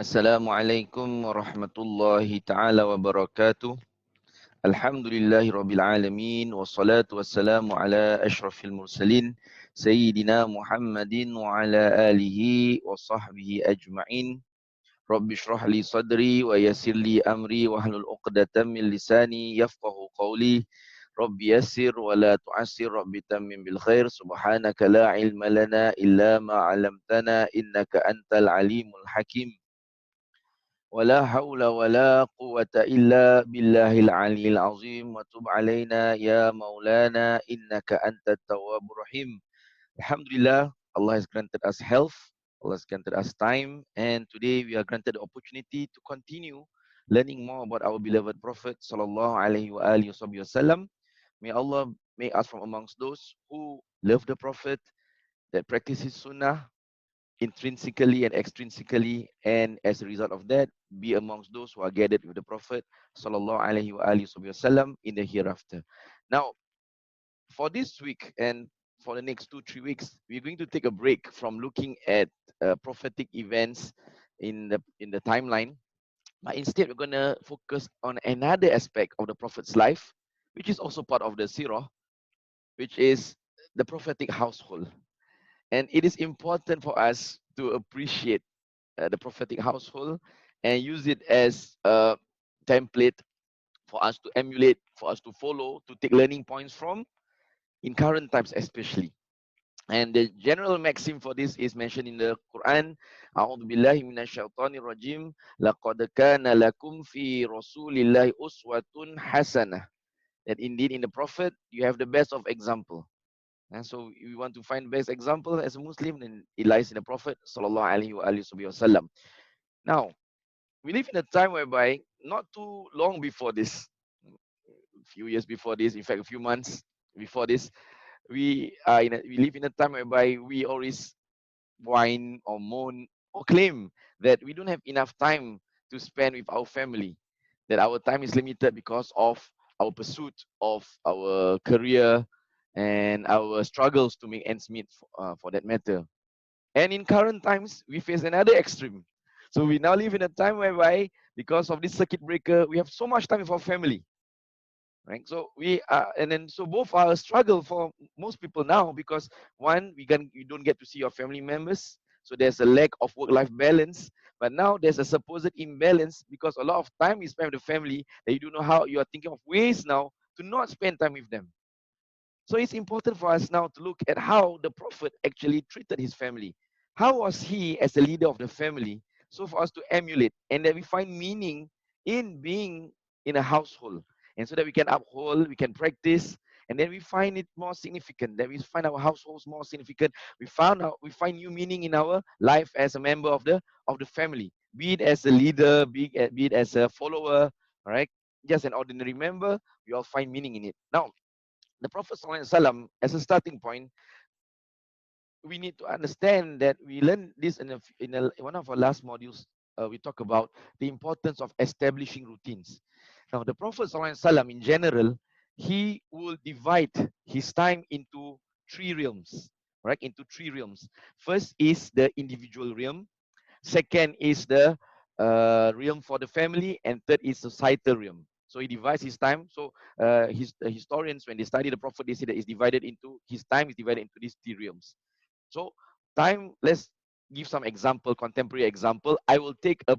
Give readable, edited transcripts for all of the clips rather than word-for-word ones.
Assalamualaikum warahmatullahi ta'ala wabarakatuh. Alhamdulillahi rabbil alamin. Wassalatu wassalamu ala ashrafil mursalin. Sayyidina Muhammadin wa ala alihi wa sahbihi ajma'in. Rabbi shrah li sadri wa yassir li amri wa hlul uqdatan min lisani yafqahu qawli. Rabbi yassir wa la tu'assir. Rabbi tammim bil khair. Subhanaka la ilma lana illa ma 'allamtana innaka antal alimul hakim. ولا حول ولا قوة إلا بالله العلي العظيم وتب علينا يا مولانا إنك أنت التواب الرحيم. Alhamdulillah, Allah has granted us health, Allah has granted us time, and today we are granted the opportunity to continue learning more about our beloved Prophet Sallallahu Alaihi Wasallam. May Allah make us from amongst those who love the Prophet, that practice his sunnah, intrinsically and extrinsically, and as a result of that, be amongst those who are gathered with the Prophet sallallahu alaihi wasallam in the hereafter. Now, for this week and for the next 2-3 weeks, we're going to take a break from looking at prophetic events in the timeline, but instead we're going to focus on another aspect of the Prophet's life, which is also part of the seerah, which is the prophetic household. And it is important for us to appreciate the prophetic household and use it as a template for us to emulate, for us to follow, to take learning points from in current times especially. And the general maxim for this is mentioned in the Quran. A'udhu billahi minasyaitonir rajim. Laqad kana lakum fi rasulillahi uswatun hasanah. That indeed in the Prophet you have the best of example. And so we want to find best example as a Muslim, then it lies in the Prophet sallallahu alaihi wasallam. Now, we live in a time whereby not too long before this, a few years before this, in fact, a few months before this, we live in a time whereby we always whine or moan or claim that we don't have enough time to spend with our family, that our time is limited because of our pursuit of our career and our struggles to make ends meet for that matter. And in current times, we face another extreme. So we now live in a time whereby, because of this circuit breaker, we have so much time with our family, right? So we are, and then so both are a struggle for most people now, because one, you don't get to see your family members, so there's a lack of work-life balance. But now there's a supposed imbalance because a lot of time is spent with the family that you don't know how you are thinking of ways now to not spend time with them. So it's important for us now to look at how the Prophet actually treated his family. How was he as a leader of the family? So for us to emulate, and that we find meaning in being in a household. And so that we can uphold, we can practice, and then we find it more significant, that we find our households more significant. We find new meaning in our life as a member of the family, be it as a leader, be it as a follower, all right? Just an ordinary member, we all find meaning in it. Now, the Prophet ﷺ, as a starting point, we need to understand that we learned this in one of our last modules. We talk about the importance of establishing routines. Now, the Prophet ﷺ, in general, he will divide his time into three realms, right? Into three realms. First is the individual realm. Second is the realm for the family, and third is societal realm. So he divides his time. So the historians, when they study the Prophet, they say that his time is divided into these three realms. So time, let's give some example, contemporary example. I will take a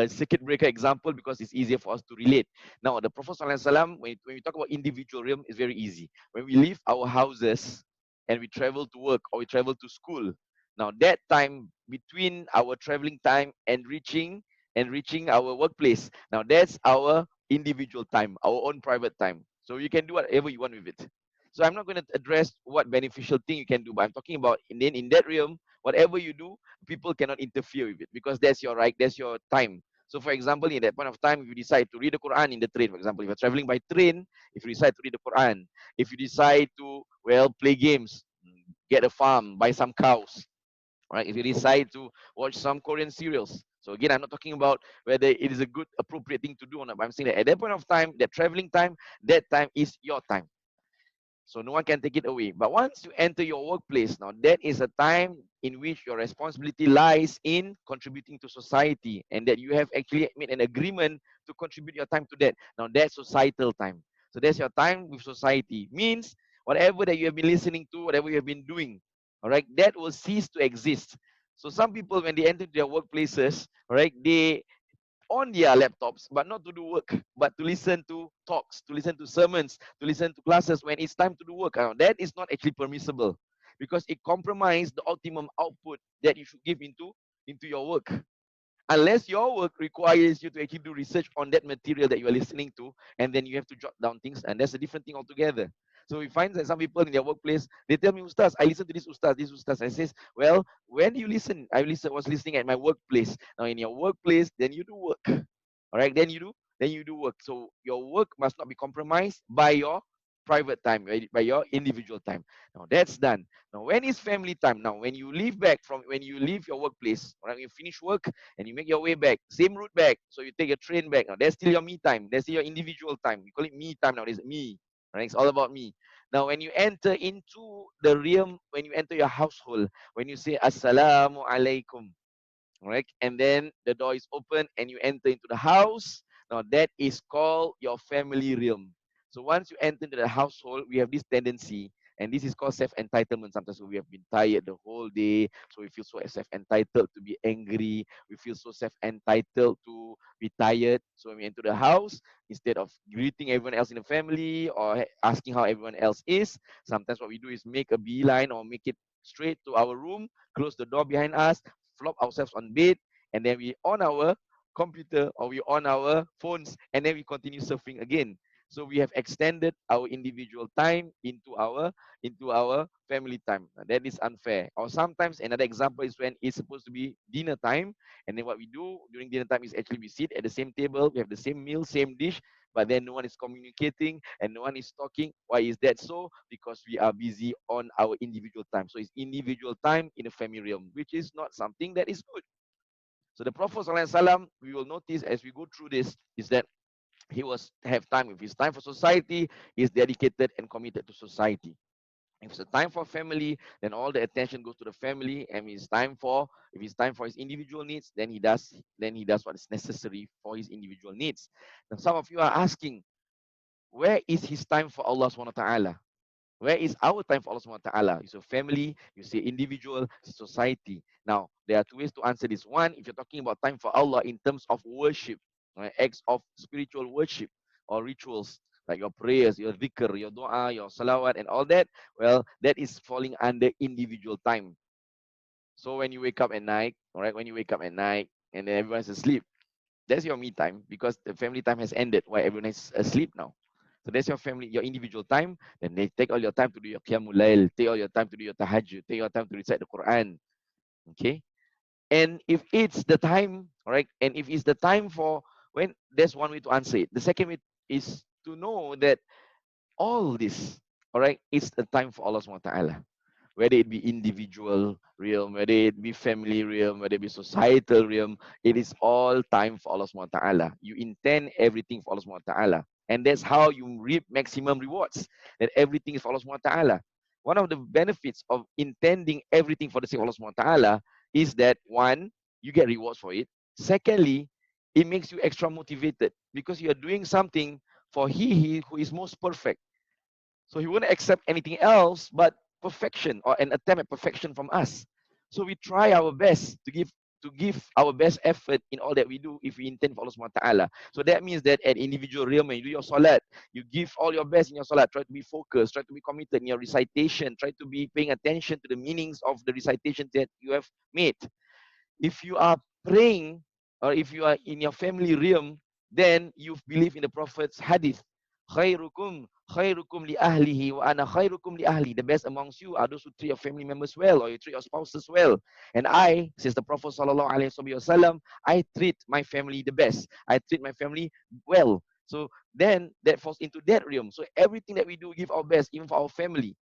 circuit breaker example because it's easier for us to relate. Now, the Prophet ﷺ, when we talk about individual realm, it's very easy. When we leave our houses and we travel to work or we travel to school, now that time between our traveling time and reaching our workplace, now that's our individual time, our own private time. So you can do whatever you want with it. So I'm not going to address what beneficial thing you can do, but I'm talking about in that realm, whatever you do, people cannot interfere with it because that's your right, that's your time. So for example, in that point of time, if you decide to read the Quran in the train, for example, if you're traveling by train, if you decide to read the Quran, if you decide to, well, play games, get a farm, buy some cows, right? If you decide to watch some Korean serials. So again, I'm not talking about whether it is a good, appropriate thing to do or not, but I'm saying that at that point of time, that traveling time, that time is your time. So no one can take it away. But once you enter your workplace, now that is a time in which your responsibility lies in contributing to society, and that you have actually made an agreement to contribute your time to that. Now that's societal time. So that's your time with society. Means whatever that you have been listening to, whatever you have been doing, all right, that will cease to exist. So some people, when they enter their workplaces, all right, they on their laptops, but not to do work, but to listen to talks, to listen to sermons, to listen to classes when it's time to do work. That is not actually permissible, because it compromises the optimum output that you should give into your work. Unless your work requires you to actually do research on that material that you are listening to, and then you have to jot down things, and that's a different thing altogether. So we find that some people in their workplace, they tell me, Ustaz, I listen to this Ustaz. I says, well, when do you listen? Was listening at my workplace. Now in your workplace, then you do work. All right, then you do work. So your work must not be compromised by your private time, right? By your individual time. Now that's done. Now when is family time? Now when you leave your workplace, all right, you finish work and you make your way back, same route back. So you take a train back. Now that's still your me time. That's still your individual time. We call it me time nowadays. Me. Right? It's all about me. Now when you enter into the realm, when you enter your household, when you say Assalamualaikum, right? And then the door is open and you enter into the house. Now that is called your family realm. So once you enter into the household, we have this tendency, and this is called self-entitlement. Sometimes we have been tired the whole day, so we feel so self-entitled to be angry. We feel so self-entitled to be tired. So when we enter the house, instead of greeting everyone else in the family or asking how everyone else is, sometimes what we do is make a beeline or make it straight to our room, close the door behind us, flop ourselves on bed, and then we on our computer or we on our phones, and then we continue surfing again. So we have extended our individual time into our family time. Now, that is unfair. Or sometimes another example is when it's supposed to be dinner time, and then what we do during dinner time is actually we sit at the same table, we have the same meal, same dish, but then no one is communicating and no one is talking. Why is that so? Because we are busy on our individual time. So it's individual time in a family realm, which is not something that is good. So the Prophet ﷺ, we will notice as we go through this, is that he was have time. If it's time for society, he's dedicated and committed to society. If it's a time for family, then all the attention goes to the family. And if it's time for his individual needs, then he does what is necessary for his individual needs. Now some of you are asking, where is his time for Allah subhanahu wa ta'ala? Where is our time for Allah subhanahu wa ta'ala? You say family, you say individual, society. Now, there are two ways to answer this. One, if you're talking about time for Allah in terms of worship, right, acts of spiritual worship or rituals, like your prayers, your dhikr, your dua, your salawat, and all that, well, that is falling under individual time. So when you wake up at night, all right, when you wake up at night and then everyone's asleep, that's your me time, because the family time has ended while everyone is asleep now. So that's your family, your individual time. Then they take all your time to do your qiyamul layl, take all your time to do your tahajjud, take your time to recite the Quran. Okay. And if it's the time, all right, and if it's the time for when, there's one way to answer it. The second way is to know that all this, all right, it's the time for Allah subhanahu wa ta'ala, whether it be individual realm, whether it be family realm, whether it be societal realm, it is all time for Allah subhanahu wa ta'ala. You intend everything for Allah subhanahu wa ta'ala. And that's how you reap maximum rewards, that everything is for Allah subhanahu wa ta'ala. One of the benefits of intending everything for the sake of Allah subhanahu wa ta'ala is that, one, you get rewards for it. Secondly, it makes you extra motivated because you are doing something for he who is most perfect. So he wouldn't accept anything else but perfection, or an attempt at perfection from us. So we try our best to give our best effort in all that we do if we intend for Allah subhanahu wa ta'ala. So that means that at individual realm, when you do your salat, you give all your best in your salat. Try to be focused, try to be committed in your recitation, try to be paying attention to the meanings of the recitation that you have made. If you are praying, or if you are in your family realm, then you believe in the Prophet's hadith. Khairukum li ahlihi wa ana khairukum li ahli. The best amongst you are those who treat your family members well, or you treat your spouses well. And I, says the Prophet sallallahu alaihi wasallam, I treat my family the best. I treat my family well. So then that falls into that realm. So everything that we do, give our best, even for our family.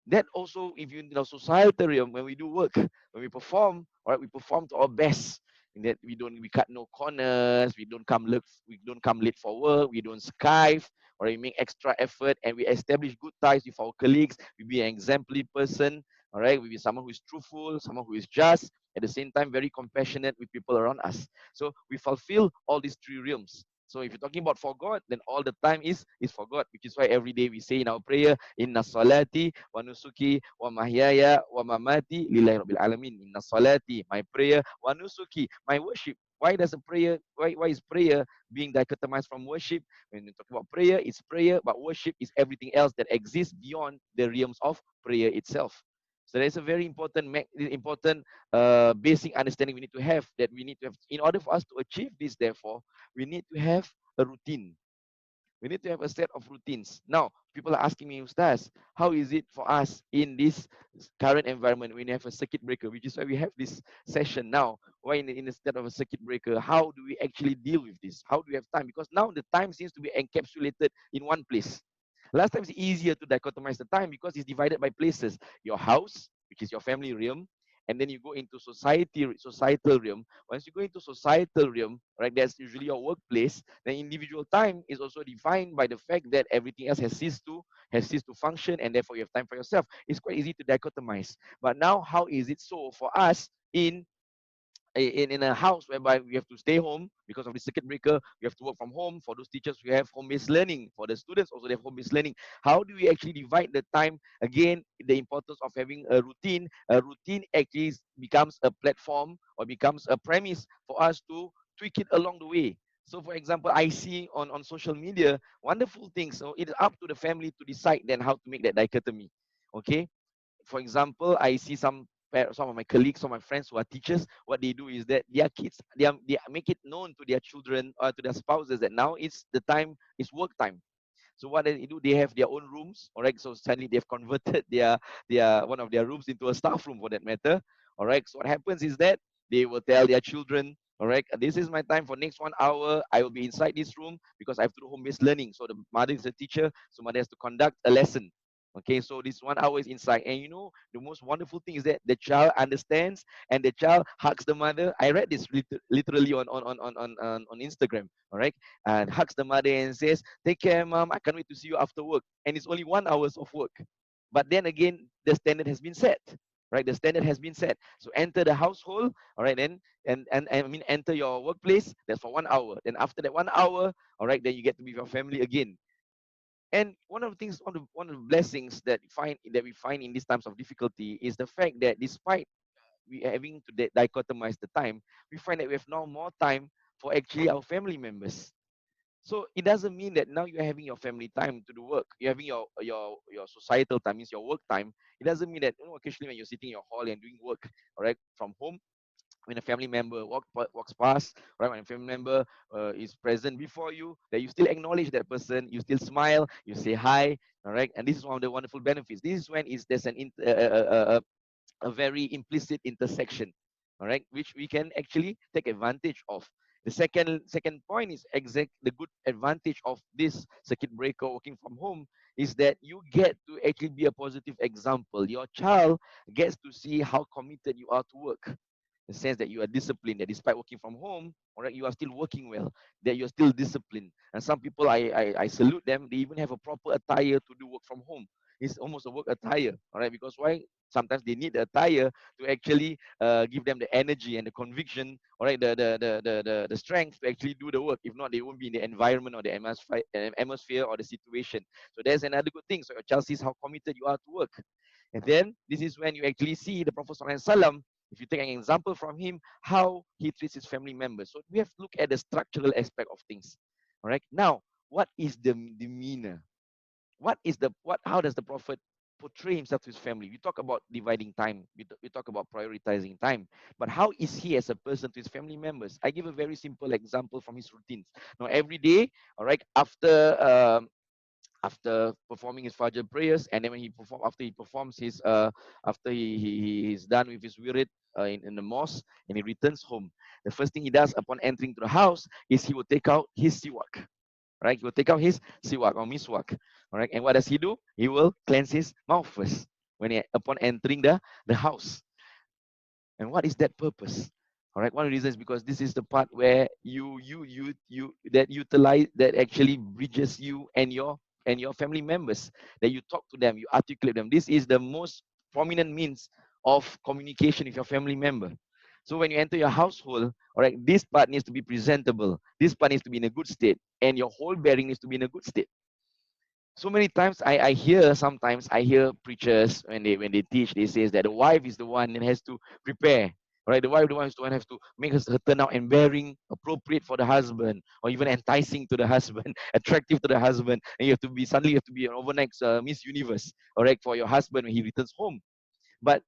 That also, if you know, societal realm, when we do work, when we perform, all right, we perform to our best. that we cut no corners, we don't come late for work, we don't skive, or we make extra effort, and we establish good ties with our colleagues. We be an exemplary person, all right? We be someone who is truthful, someone who is just, at the same time very compassionate with people around us. So we fulfill all these three realms. So if you're talking about for God, then all the time is for God, which is why every day we say in our prayer, Inna salati wa nusuki wa mahyaya wa mamati lillahi rabbil alamin. Inna salati, my prayer, wa nusuki, my worship. Why does a prayer, why is prayer being dichotomized from worship? When we talk about prayer, it's prayer, but worship is everything else that exists beyond the realms of prayer itself. So there's a very important basic understanding we need to have, that we need to have in order for us to achieve this. Therefore, we need to have a routine. We need to have a set of routines. Now, people are asking me, Ustaz, how is it for us in this current environment when you have a circuit breaker, which is why we have this session now. Why instead of a circuit breaker, how do we actually deal with this? How do we have time? Because now the time seems to be encapsulated in one place. Last time it's easier to dichotomize the time because it's divided by places. Your house, which is your family realm, and then you go into societal realm. Once you go into societal realm, right, that's usually your workplace. Then individual time is also defined by the fact that everything else has ceased to function, and therefore you have time for yourself. It's quite easy to dichotomize. But now, how is it so for us in a house whereby we have to stay home because of the circuit breaker? We have to work from home. For those teachers, we have home-based learning. For the students, also they have home-based learning. How do we actually divide the time? Again, the importance of having a routine. A routine actually becomes a platform or becomes a premise for us to tweak it along the way. So, for example, I see on social media wonderful things. So it is up to the family to decide then how to make that dichotomy. Okay, for example, I see some of my colleagues, some of my friends who are teachers. What they do is that their kids, they make it known to their children or to their spouses that now it's the time, it's work time. So what they do, they have their own rooms. All right. So suddenly they've converted their one of their rooms into a staff room for that matter. All right. So what happens is that they will tell their children, all right, this is my time for next 1 hour. I will be inside this room because I have to do home-based learning. So the mother is a teacher, so mother has to conduct a lesson. Okay, so this 1 hour is inside, and the most wonderful thing is that the child understands and the child hugs the mother. I read this literally on Instagram. All right, and hugs the mother and says, "Take care, mom. I can't wait to see you after work." And it's only 1 hour of work, but then again, the standard has been set. Right, the standard has been set. So enter the household. All right, then and I mean enter your workplace. That's for 1 hour. Then after that 1 hour, all right, then you get to be with your family again. And one of the things, one of the blessings that we find in these times of difficulty is the fact that despite we having to dichotomize the time, we find that we have now more time for actually our family members. So it doesn't mean that now you're having your family time to do work. You're having your societal time, means your work time. It doesn't mean that occasionally when you're sitting in your hall and doing work, all right, from home, when a family member walks past, right? When a family member is present before you, that you still acknowledge that person, you still smile, you say hi, all right. And this is one of the wonderful benefits. This is when there's a very implicit intersection, all right, which we can actually take advantage of. The second point is exact the good advantage of this circuit breaker working from home is that you get to actually be a positive example. Your child gets to see how committed you are to work, the sense that you are disciplined, that despite working from home, all right, you are still working well, that you're still disciplined. And some people, I salute them, they even have a proper attire to do work from home. It's almost a work attire, all right, because why? Sometimes they need the attire to actually give them the energy and the conviction, all right, the strength to actually do the work. If not, they won't be in the environment or the atmosphere or the situation. So there's another good thing. So your child sees how committed you are to work. And then this is when you actually see the Prophet ﷺ, if you take an example from him, how he treats his family members. So we have to look at the structural aspect of things. All right. Now, what is the demeanor? How does the Prophet portray himself to his family? We talk about dividing time. We talk about prioritizing time. But how is he as a person to his family members? I give a very simple example from his routines. Now, every day, all right, after performing his Fajr prayers, and then after he performs his after he's done with his wirid in the mosque, and he returns home, the first thing he does upon entering to the house is he will take out his siwak. Right, he will take out his siwak or miswak. All right, and what does he do? He will cleanse his mouth first upon entering the house. And what is that purpose? All right. One of the reasons is because this is the part where you that utilize that actually bridges you and your family members, that you talk to them, you articulate them. This is the most prominent means of communication with your family member. So when you enter your household, all right, this part needs to be presentable. This part needs to be in a good state, and your whole bearing needs to be in a good state. So many times I hear, sometimes I hear preachers when they teach, they says that the wife is the one that has to prepare, right? The wife the one is the one has to make her turn out and bearing appropriate for the husband, or even enticing to the husband, attractive to the husband, and you have to be, suddenly you have to be an overnight Miss Universe, all right, for your husband when he returns home. But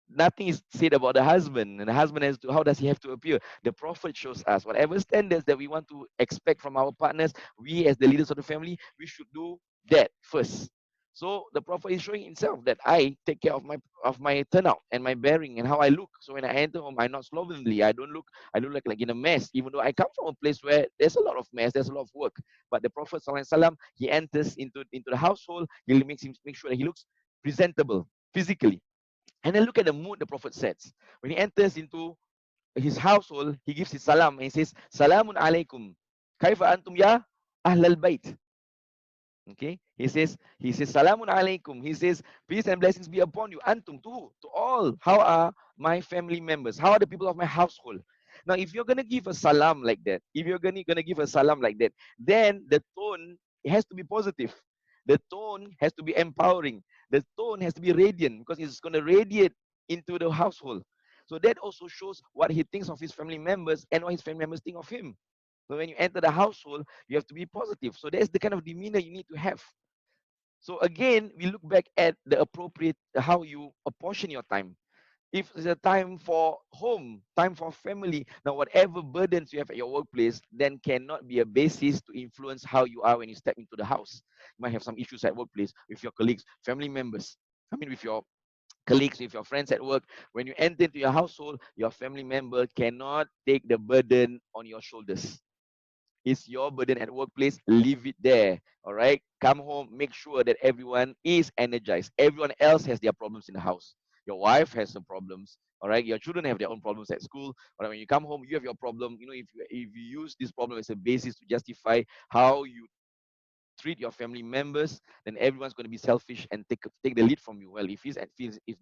nothing is said about the husband, and the husband has to, how does he have to appear? The prophet shows us whatever standards that we want to expect from our partners, we as the leaders of the family, we should do that first. So the prophet is showing himself that I take care of my turnout and my bearing and how I look. So when I enter home, I'm not slovenly. I don't look like in a mess, even though I come from a place where there's a lot of mess, there's a lot of work. But the prophet sallallahu alaihi wasallam, he enters into the household, he makes him make sure that he looks presentable physically. And then look at the mood the prophet sets. When he enters into his household, he gives his salam and he says, Salamun alaikum. Kaifa antum ya ahlal bait. Okay. He says, Salamun alaikum. He says, peace and blessings be upon you. Antum, to who? To all. How are my family members? How are the people of my household? Now, if you're gonna give a salam like that, if you're gonna give a salam like that, then the tone has to be positive. The tone has to be empowering. The tone has to be radiant, because it's gonna radiate into the household. So that also shows what he thinks of his family members and what his family members think of him. So when you enter the household, you have to be positive. So that's the kind of demeanor you need to have. So again, we look back at the appropriate, how you apportion your time. If it's a time for home, time for family, now whatever burdens you have at your workplace, then cannot be a basis to influence how you are when you step into the house. You might have some issues at workplace with your colleagues, family members. I mean, with your colleagues, with your friends at work. When you enter into your household, your family member cannot take the burden on your shoulders. It's your burden at workplace, leave it there. All right. Come home, make sure that everyone is energized. Everyone else has their problems in the house. Your wife has some problems. All right. Your children have their own problems at school. All right. When you come home, you have your problem. You know, if you use this problem as a basis to justify how you treat your family members, then everyone's going to be selfish and take the lead from you. Well, if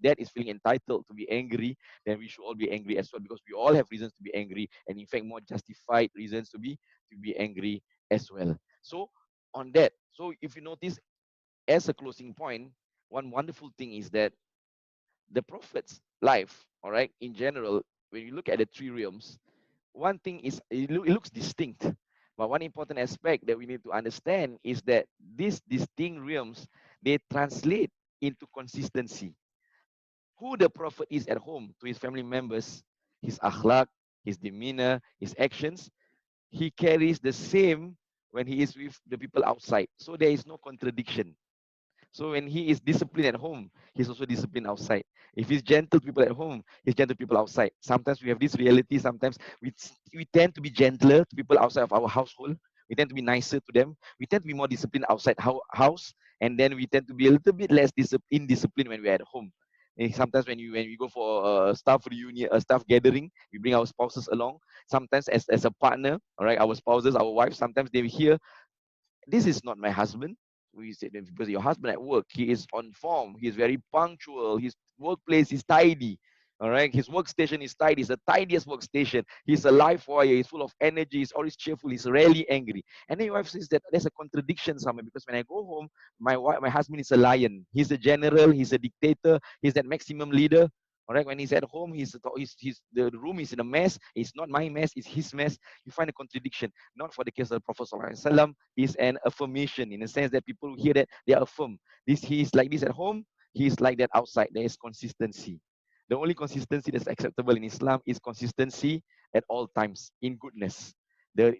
dad is feeling entitled to be angry, then we should all be angry as well, because we all have reasons to be angry, and in fact more justified reasons to be angry as well. So on that, so if you notice, as a closing point, one wonderful thing is that the prophet's life, all right, in general, when you look at the three realms, one thing is it looks distinct, but one important aspect that we need to understand is that these distinct realms, they translate into consistency. Who the prophet is at home to his family members, his akhlaq, his demeanor, his actions, he carries the same when he is with the people outside. So there is no contradiction. So when he is disciplined at home, he's also disciplined outside. If he's gentle to people at home, he's gentle to people outside. Sometimes we have this reality. Sometimes we tend to be gentler to people outside of our household. We tend to be nicer to them. We tend to be more disciplined outside house, and then we tend to be a little bit less indisciplined when we're at home. And sometimes when we go for a staff reunion, a staff gathering, we bring our spouses along. Sometimes as a partner, all right, our spouses, our wives, sometimes they hear, this is not my husband. We said, because your husband at work, he is on form, he is very punctual, his workplace is tidy. All right, his workstation is tidy, it's the tidiest workstation. He's a life warrior, he's full of energy, he's always cheerful, he's rarely angry. And then your wife says that there's a contradiction somewhere, because when I go home, my husband is a lion, he's a general, he's a dictator, he's that maximum leader. All right, when he's at home, the room is in a mess. It's not my mess, it's his mess. You find a contradiction. Not for the case of the Prophet ﷺ, is an affirmation, in the sense that people who hear that, they are affirmed. He is like this at home, he is like that outside. There is consistency. The only consistency that's acceptable in Islam is consistency at all times in goodness. The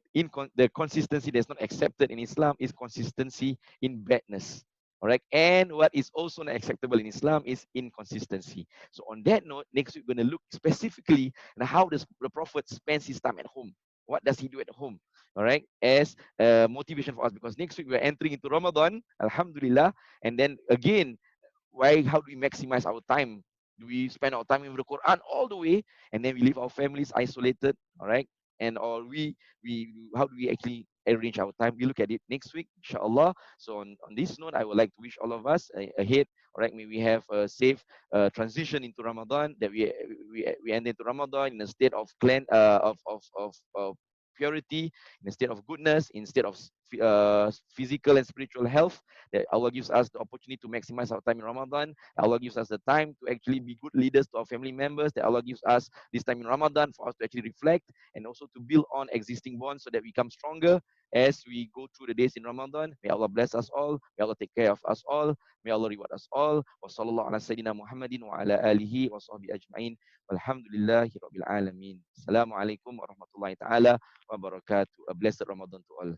consistency that's not accepted in Islam is consistency in badness. All right. And what is also not acceptable in Islam is inconsistency. So on that note, next week we're going to look specifically at how the Prophet spends his time at home. What does he do at home? All right, as a motivation for us, because next week we're entering into Ramadan, Alhamdulillah, and then again, how do we maximize our time Do we spend our time with the Quran all the way, and then we leave our families isolated, all right? And or we how do we actually arrange our time? We look at it next week, inshallah. So on this note, I would like to wish all of us ahead, all right? May we have a safe transition into Ramadan, that we end into Ramadan in a state of of purity, in a state of goodness, instead of physical and spiritual health. That Allah gives us the opportunity to maximize our time in Ramadan. Allah gives us the time to actually be good leaders to our family members. That Allah gives us this time in Ramadan for us to actually reflect and also to build on existing bonds so that we become stronger as we go through the days in Ramadan. May Allah bless us all. May Allah take care of us all. May Allah reward us all. Wa sallallahu ala sayyidina Muhammadin wa ala alihi wa sahbihi ajma'in. Walhamdulillahi rabbil alamin. Assalamualaikum warahmatullahi taala wabarakatuh. A blessed Ramadan to all.